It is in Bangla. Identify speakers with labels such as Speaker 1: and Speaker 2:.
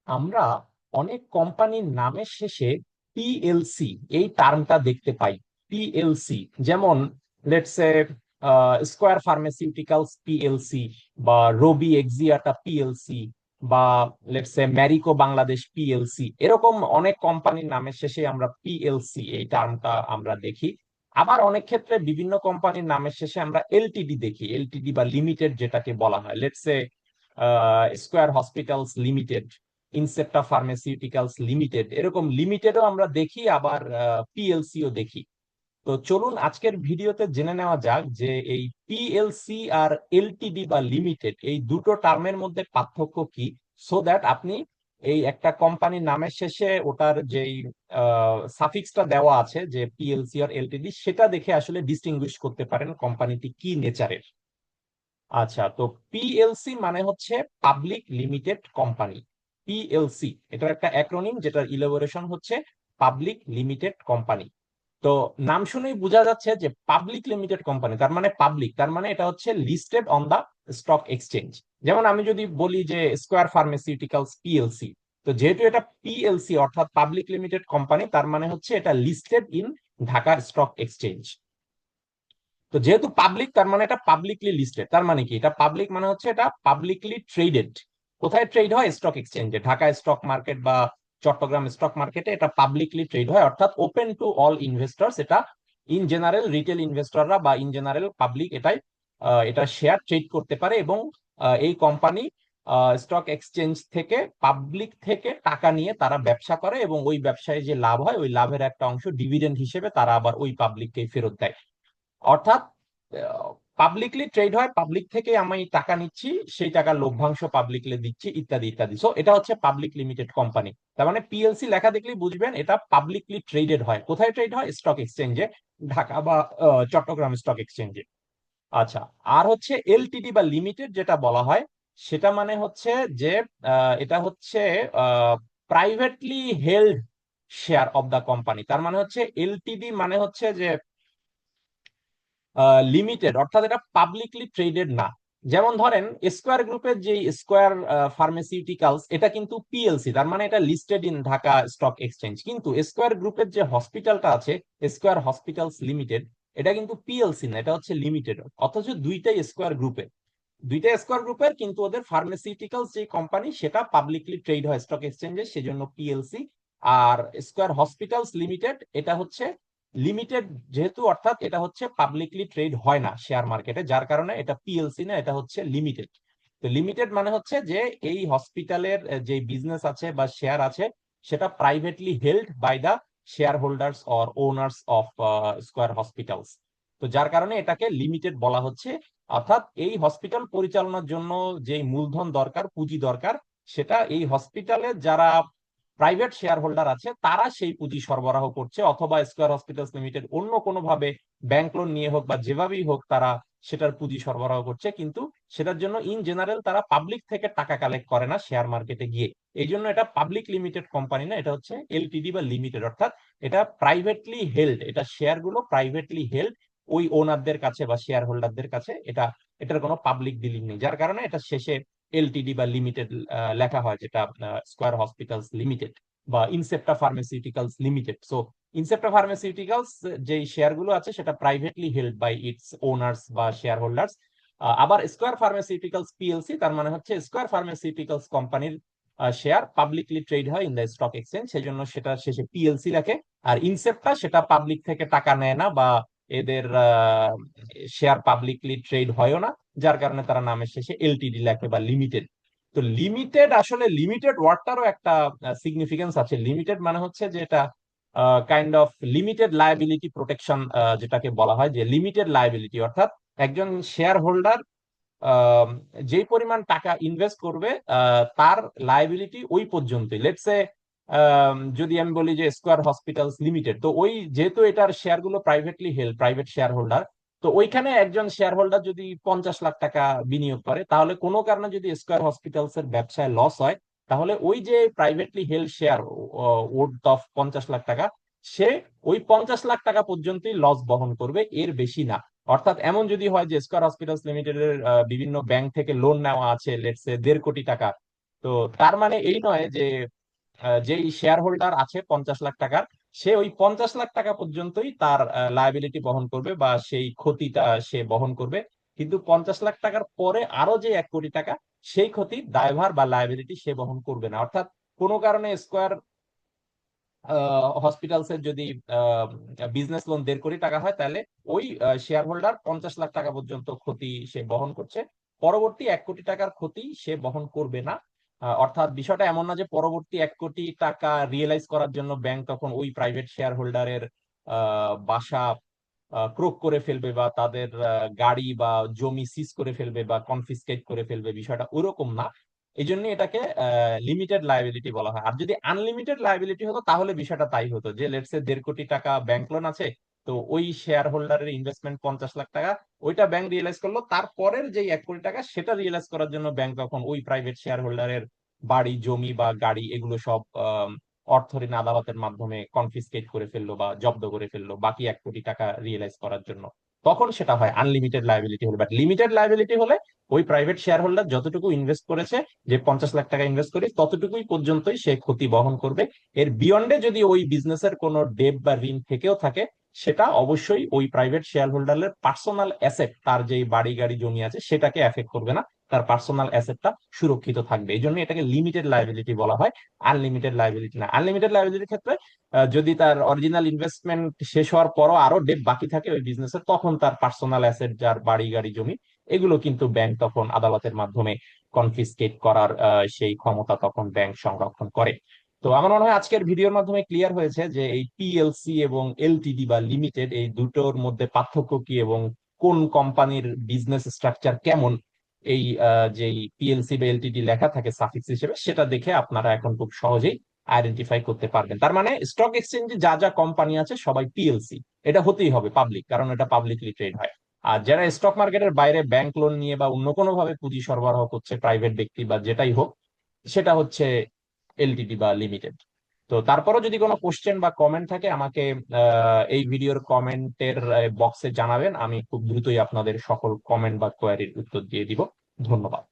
Speaker 1: আমরা অনেক কোম্পানির নামের শেষে পিএলসি এই টার্মটা দেখতে পাই। পিএলসি যেমন let's say square pharmaceuticals PLC, বা রবি এক্সিয়াটা পিএলসি, বা let's say Marico Bangladesh PLC. এরকম অনেক কোম্পানির নামের শেষে আমরা পিএলসি এই টার্মটা আমরা দেখি। আবার অনেক ক্ষেত্রে বিভিন্ন কোম্পানির নামের শেষে আমরা এলটিডি দেখি, এলটিডি বা লিমিটেড যেটাকে বলা হয়। Let's say square Hospitals limited, Incepta pharmaceuticals limited, এরকম লিমিটেডও আমরা দেখি, আবার পিএলসিও দেখি। তো চলুন আজকের ভিডিওতে জেনে নেওয়া যাক যে এই পিএলসি আর এলটিডি বা লিমিটেড এই দুটো টার্মের মধ্যে পার্থক্য কি, সো দ্যাট আপনি এই একটা কোম্পানির নামের শেষে ওটার যেই সাফিক্সটা দেওয়া আছে যে পিএলসি আর এলটিডি, সেটা দেখে আসলে ডিস্টিংগুইশ করতে পারেন কোম্পানিটি কি নেচারের। আচ্ছা, তো পিএলসি মানে হচ্ছে পাবলিক লিমিটেড কোম্পানি। পিএলসি এটার একটা অ্যাক্রোনিম যেটার ইলাবোরেশন হচ্ছে পাবলিক লিমিটেড কোম্পানি। তো নাম শুনেই বোঝা যাচ্ছে যে পাবলিক লিমিটেড কোম্পানি তার মানে পাবলিক, তার মানে এটা হচ্ছে listed on the stock exchange. যেমন আমি যদি বলি যে স্কয়ার ফার্মাসিউটিক্যালস পিএলসি, তো যেহেতু এটা পিএলসি অর্থাৎ পাবলিক লিমিটেড কোম্পানি, তার মানে হচ্ছে এটা listed in Dhaka stock exchange. তো যেহেতু পাবলিক তার মানে এটা পাবলিকলি লিস্টেড, তার মানে কি এটা পাবলিক মানে হচ্ছে এটা পাবলিকলি ট্রেডেড। কোথায় ট্রেড হয়? স্টক এক্সচেঞ্জে, ঢাকা স্টক মার্কেট বা চট্টগ্রাম স্টক মার্কেটে এটা পাবলিকলি ট্রেড হয়, অর্থাৎ ওপেন টু অল ইনভেস্টরস। এটা ইন জেনারেল রিটেল ইনভেস্টররা বা ইন জেনারেল পাবলিক এটা শেয়ার ট্রেড করতে পারে। এবং এই কোম্পানি স্টক এক্সচেঞ্জ থেকে, পাবলিক থেকে টাকা নিয়ে তারা ব্যবসা করে, এবং ওই ব্যবসায় যে লাভ হয় ওই লাভের একটা অংশ ডিভিডেন্ড হিসেবে তারা আবার ওই পাবলিককে ফেরত দেয়। অর্থাৎ পাবলিকলি ট্রেড হয়, পাবলিক থেকে আমি টাকা নিচ্ছি, সেই টাকার লভ্যাংশ পাবলিকলি দিচ্ছি, ইত্যাদি ইত্যাদি। সো এটা হচ্ছে পাবলিক লিমিটেড কোম্পানি। তার মানে পিএলসি লেখা দেখলেই বুঝবেন এটা পাবলিকলি ট্রেডেড হয়। কোথায় ট্রেড হয়? স্টক এক্সচেঞ্জে, ঢাকা বা চট্টগ্রাম স্টক এক্সচেঞ্জে। আচ্ছা, আর হচ্ছে এলটিডি বা লিমিটেড যেটা বলা হয়, সেটা মানে হচ্ছে যে এটা হচ্ছে privately held share of the company. তার মানে হচ্ছে এলটিডি মানে হচ্ছে যে লিমিটেড, অর্থাৎ এটা পাবলিকলি ট্রেডেড না। যেমন ধরেন স্কয়ার গ্রুপের যে স্কয়ার ফার্মাসিউটিক্যালস, এটা কিন্তু পিএলসি, তার মানে এটা listed in Dhaka stock exchange. কিন্তু স্কয়ার গ্রুপের যে হসপিটালটা আছে, স্কয়ার হসপিটালস লিমিটেড, এটা কিন্তু পিএলসি না, এটা হচ্ছে লিমিটেড। অথচ দুইটাই স্কয়ার গ্রুপের কিন্তু ওদের ফার্মাসিউটিক্যালস যে কোম্পানি সেটা পাবলিকলি ট্রেড হয় স্টক এক্সচেঞ্জে, সেজন্য পিএলসি। আর স্কয়ার হসপিটালস লিমিটেড এটা হচ্ছে লিমিটেড যেহেতু, অর্থাৎ এটা হচ্ছে পাবলিকলি ট্রেড হয় না শেয়ার মার্কেটে, যার কারণে এটা পিএলসি না, এটা হচ্ছে লিমিটেড। তো লিমিটেড মানে হচ্ছে যে এই হসপিটালের যে বিজনেস আছে বা শেয়ার আছে, সেটা privately held by the shareholders or owners of Square Hospitals. তো যার কারণে এটাকে লিমিটেড বলা হচ্ছে। অর্থাৎ এই হসপিটাল পরিচালনার জন্য যে মূলধন দরকার, পুঁজি দরকার, সেটা এই হসপিটালে যারা প্রাইভেট শেয়ার হোল্ডার আছে তারা সেই পুঁজি সরবরাহ করছে, অথবা স্কয়ার হসপিটালস লিমিটেড অন্য কোনোভাবে ব্যাংক লোন নিয়ে হোক বা যেভাবেই হোক তারা সেটার পুঁজি সরবরাহ করছে। কিন্তু সেটার জন্য ইন জেনারেল তারা পাবলিক থেকে টাকা কালেক্ট করে না শেয়ার মার্কেটে গিয়ে। এই জন্য এটা পাবলিক লিমিটেড কোম্পানি না, এটা হচ্ছে এলটিডি বা লিমিটেড। অর্থাৎ এটা প্রাইভেটলি হেল্ড, এটা শেয়ার গুলো প্রাইভেটলি হেল্ড ওই ওনারদের কাছে বা শেয়ার হোল্ডারদের কাছে। এটার কোনো পাবলিক ডিলিং নেই, যার কারণে এটা শেষে এলটিডি বা লিমিটেড লেখা হয়, যেটা স্কয়ার হসপিটালস লিমিটেড বা Incepta pharmaceuticals limited. So Incepta pharmaceuticals যে শেয়ার গুলো আছে সেটা privately held by its owners বা শেয়ার হোল্ডার্স। আবার স্কয়ার ফার্মাসিউটিক্যালস পিএলসি তার মানে হচ্ছে স্কয়ার ফার্মাসিউটিক্যালস কোম্পানির শেয়ার পাবলিকলি ট্রেড হয় ইন দ্য স্টক এক্সচেঞ্জ, সেই জন্য সেটা শেষে পিএলসি লেখে। আর ইনসেপ্টা সেটা পাবলিক থেকে টাকা নেয় না, বা এদের শেয়ার পাবলিকলি ট্রেড হয়ও না, যার কারণে তারা নামের শেষে এলটিডি লেখে বা লিমিটেড। তো লিমিটেড, আসলে লিমিটেড ওয়ার্ডটারও একটা সিগনিফিকেন্স আছে। লিমিটেড মানে হচ্ছে যে এটা kind of limited liability protection, যেটাকে বলা হয় যে লিমিটেড লায়াবিলিটি, অর্থাৎ একজন শেয়ার হোল্ডার যেই পরিমাণ টাকা ইনভেস্ট করবে তার লায়াবিলিটি ওই পর্যন্তই। লেটস সে যদি আমি বলি যে স্কয়ার হসপিটালস লিমিটেড, তো ওই যেহেতু এটার শেয়ার গুলো privately held, private share holder, তো ওইখানে একজন শেয়ার হোল্ডার যদি 50 লাখ টাকা বিনিয়োগ করে, তাহলে কোনো কারণে যদি স্কয়ার হসপিটালস এর ব্যবসায় লস হয়, তাহলে ওই যে privately held share worth of 50 lakh টাকা, সে ওই 50 লাখ টাকা পর্যন্তই লস বহন করবে, এর বেশি না। অর্থাৎ এমন যদি হয় যে স্কয়ার হসপিটালস লিমিটেডের বিভিন্ন ব্যাংক থেকে লোন নেওয়া আছে লেটস সে 1.5 কোটি টাকা, তো তার মানে এই নয় যে যেই শেয়ার হোল্ডার আছে 50 লাখ টাকার, সে ওই 50 লাখ টাকা পর্যন্তই তার লায়াবিলিটি বহন করবে বা সেই ক্ষতিটা সে বহন করবে। কিন্তু 50 লাখ টাকার পরে আরো যে 1 কোটি টাকা, সেই ক্ষতির দায়ভার বা লায়াবিলিটি সে বহন করবে না। অর্থাৎ কোনো কারণে স্কয়ার হসপিটালস এর যদি বিজনেস লোন 1.5 কোটি টাকা হয়, তাহলে ওই শেয়ার হোল্ডার 50 লাখ টাকা পর্যন্ত ক্ষতি সে বহন করছে, পরবর্তী 1 কোটি টাকার ক্ষতি সে বহন করবে না। অর্থাৎ বিষয়টা এমন না যে পরবর্তী 1 কোটি টাকা রিয়েলাইজ করার জন্য ব্যাংক তখন ওই প্রাইভেট শেয়ার হোল্ডারের বাসা ক্রোক করে ফেলবে বা তাদের গাড়ি বা জমি সিজ করে ফেলবে বা কনফিসকেট করে ফেলবে, বিষয়টা ওরকম না। এই জন্য এটাকে লিমিটেড লায়াবিলিটি বলা হয়। আর যদি আনলিমিটেড লায়াবিলিটি হতো তাহলে বিষয়টা তাই হতো যে লেটস সে 1.5 কোটি টাকা ব্যাংক লোন আছে, তো ওই শেয়ার হোল্ডারের ইনভেস্টমেন্ট 50 লাখ টাকা, ওইটা ব্যাংক রিয়েলাইজ করলো, তারপরের যে 1 কোটি টাকা সেটা রিয়েলাইজ করার জন্য ব্যাংক তখন ওই প্রাইভেট শেয়ার হোল্ডারের বাড়ি জমি বা গাড়ি এগুলো সব অর্থ ঋণ আদালতের মাধ্যমে কনফিসকেট করে ফেললো বা জব্দ করে ফেললো বাকি 1 কোটি টাকা রিয়েলাইজ করার জন্য। তখন সেটা হয় আনলিমিটেড লায়াবিলিটি হলে। বাট লিমিটেড লায়াবিলিটি হলে ওই প্রাইভেট শেয়ার হোল্ডার যতটুকু ইনভেস্ট করেছে, যে 50 লাখ টাকা ইনভেস্ট করি, ততটুকুই পর্যন্তই সে ক্ষতি বহন করবে। এর বিয়ন্ডে যদি ওই বিজনেসের কোনো ডেট বা ঋণ থেকেও থাকে, সেটা অবশ্যই ওই প্রাইভেট শেয়ার হোল্ডারের পার্সোনাল অ্যাসেট, তার যেই বাড়ি গাড়ি জমি আছে সেটাকে এফেক্ট করবে না, তার পার্সোনাল অ্যাসেটটা সুরক্ষিত থাকবে। এই জন্য এটাকে লিমিটেড লায়াবিলিটি বলা হয়, আনলিমিটেড লায়াবিলিটি না। আনলিমিটেড লায়াবিলিটির ক্ষেত্রে যদি তার অরিজিনাল ইনভেস্টমেন্ট শেষ হওয়ার পরও আরো ডেট বাকি থাকে ওই বিজনেসের, তখন তার পার্সোনাল অ্যাসেট, যার বাড়ি গাড়ি জমি, এগুলো কিন্তু ব্যাংক তখন আদালতের মাধ্যমে কনফিসকেট করার সেই ক্ষমতা তখন ব্যাংক সংরক্ষণ করে। তো আমার মনে হয় আজকের ভিডিওর মাধ্যমে ক্লিয়ার হয়েছে যে এই পিএলসি এবং এলটিডি বা লিমিটেড, এই দুটোর মধ্যে পার্থক্য কি এবং কোন কোম্পানির বিজনেস স্ট্রাকচার কেমন। এই যে পিএলসি বা এলটিডি লেখা থাকে সাফিক্স হিসেবে, সেটা দেখে আপনারা এখন খুব সহজেই আইডেন্টিফাই করতে পারবেন। তার মানে স্টক এক্সচেঞ্জে যা যা কোম্পানি আছে সবাই পিএলসি, এটা হতেই হবে পাবলিক, কারণ এটা পাবলিকলি ট্রেড হয়। আর যারা স্টক মার্কেটের বাইরে ব্যাংক লোন নিয়ে বা অন্য কোনো ভাবে পুঁজি সরবরাহ করছে, প্রাইভেট ব্যক্তি বা যেটাই হোক, সেটা হচ্ছে এলটিডি বা লিমিটেড। তো তারপরও যদি কোনো কোশ্চেন বা কমেন্ট থাকে, আমাকে এই ভিডিওর কমেন্টের বক্সে জানাবেন, আমি খুব দ্রুতই আপনাদের সকল কমেন্ট বা কোয়ারির উত্তর দিয়ে দিব। ধন্যবাদ।